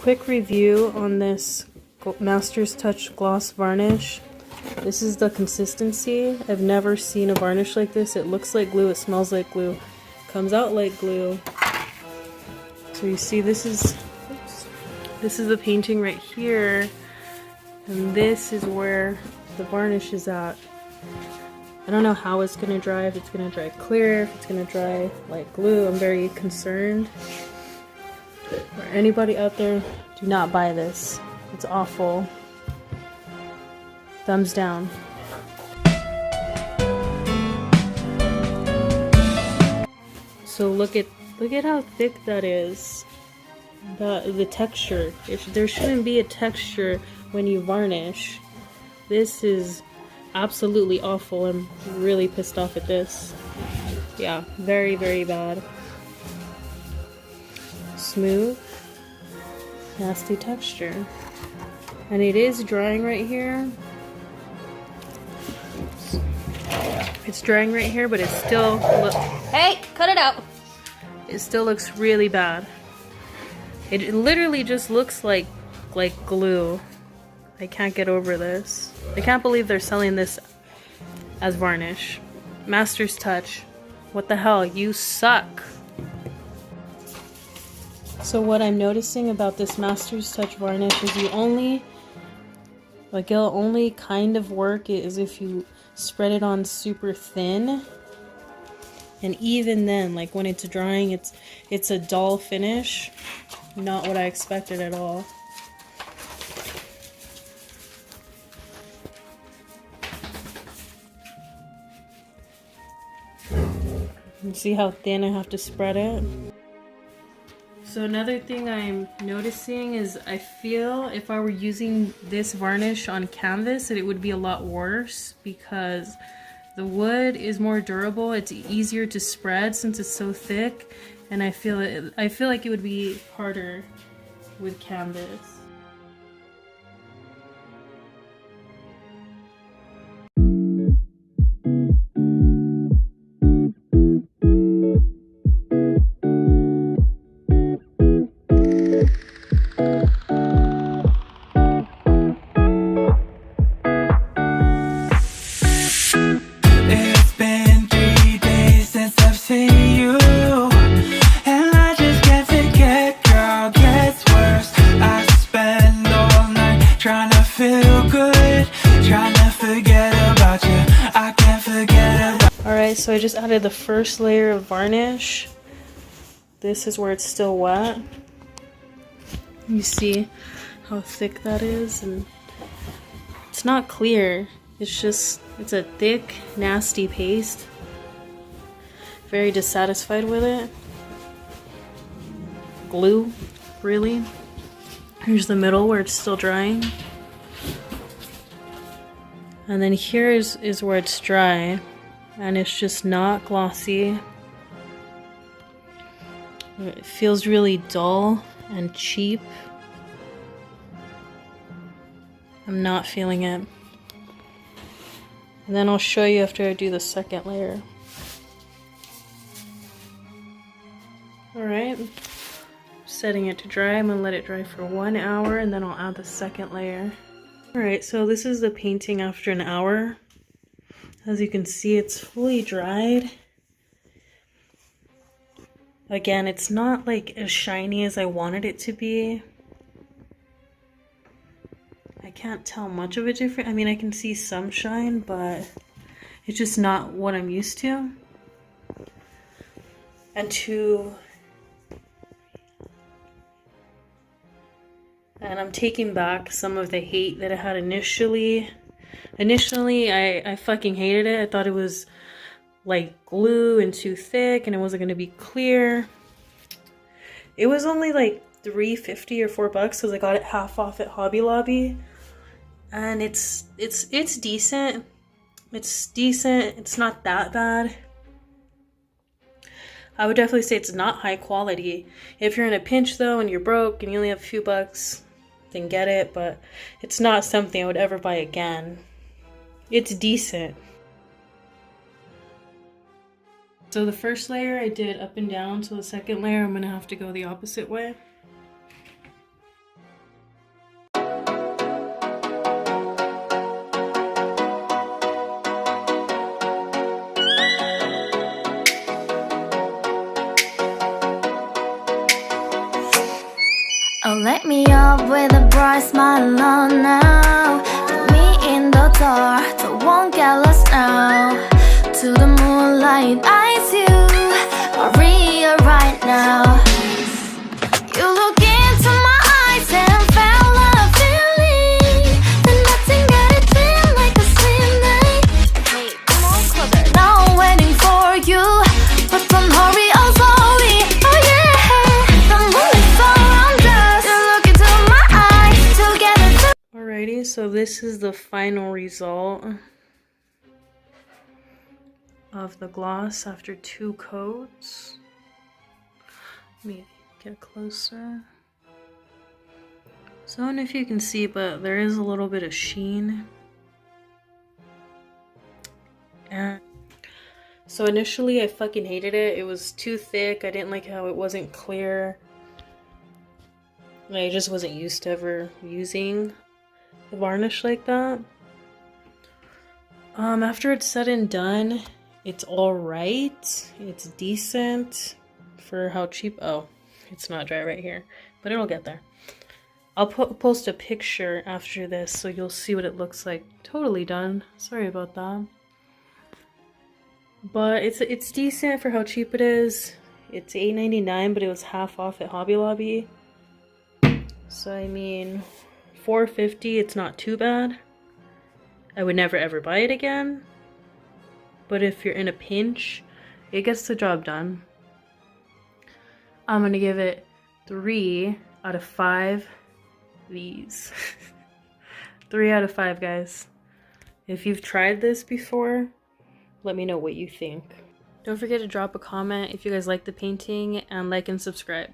quick review on this Master's Touch Gloss Varnish. This is the consistency. I've never seen a varnish like this. It looks like glue, it smells like glue, comes out like glue. So you see this is the painting right here, and this is where the varnish is at. I don't know how it's gonna dry, if it's gonna dry clear, if it's gonna dry like glue. I'm very concerned. For anybody out there, do not buy this. It's awful. Thumbs down. So look at how thick that is. The texture. There shouldn't be a texture when you varnish. This is absolutely awful. I'm really pissed off at this. Yeah, very, very bad. Smooth, nasty texture. And it is drying right here. It's drying right here, but it still hey, cut it out. It still looks really bad. It literally just looks like glue. I can't get over this. I can't believe they're selling this as varnish. Master's Touch. What the hell? You suck. So what I'm noticing about this Master's Touch varnish is it'll only kind of work is if you spread it on super thin. And even then, like when it's drying, it's a dull finish. Not what I expected at all. You see how thin I have to spread it? So another thing I'm noticing is I feel if I were using this varnish on canvas that it would be a lot worse because the wood is more durable. It's easier to spread since it's so thick, and I feel like it would be harder with canvas. Alright, so I just added the first layer of varnish. This is where it's still wet. You see how thick that is, and it's not clear. It's a thick, nasty paste. Very dissatisfied with it. Glue, really. Here's the middle where it's still drying. And then here is where it's dry. And it's just not glossy. It feels really dull and cheap. I'm not feeling it. And then I'll show you after I do the second layer. Alright, setting it to dry. I'm gonna let it dry for 1 hour and then I'll add the second layer. Alright, so this is the painting after an hour. As you can see, it's fully dried. Again, it's not like as shiny as I wanted it to be. I can't tell much of a difference. I mean, I can see some shine, but it's just not what I'm used to. And I'm taking back some of the hate that I had initially. Initially, I fucking hated it. I thought it was like glue and too thick and it wasn't going to be clear. It was only like $3.50 or $4 because I got it half off at Hobby Lobby. And it's decent. It's decent. It's not that bad. I would definitely say it's not high quality. If you're in a pinch though and you're broke and you only have a few bucks, then get it. But it's not something I would ever buy again. It's decent. So the first layer I did up and down, so the second layer I'm gonna have to go the opposite way. Light me up with a bright smile on now. Put me in the dark, so won't get lost now. To the moonlight, eyes you, Maria right now. You look into my eyes and felt a feeling that nothing got it feel like a slim night. Hey, come on closer, now I'm waiting for you. But don't hurry, oh sorry, oh yeah. The moonlight surrounds us. You look into my eyes, together. Alrighty, so this is the final result of the gloss after 2 coats. Let me get closer. So I don't know if you can see, but there is a little bit of sheen. And so initially I fucking hated it. It was too thick. I didn't like how it wasn't clear. I just wasn't used to ever using the varnish like that. After it's said and done, it's alright. It's decent for how cheap. Oh, it's not dry right here, but it'll get there. I'll post a picture after this so you'll see what it looks like. Totally done. Sorry about that. But it's decent for how cheap it is. It's $8.99, but it was half off at Hobby Lobby. So I mean, $4.50, it's not too bad. I would never ever buy it again. But if you're in a pinch, it gets the job done. I'm gonna give it 3 out of 5 these. 3 out of 5, guys. If you've tried this before, let me know what you think. Don't forget to drop a comment if you guys like the painting, and like and subscribe.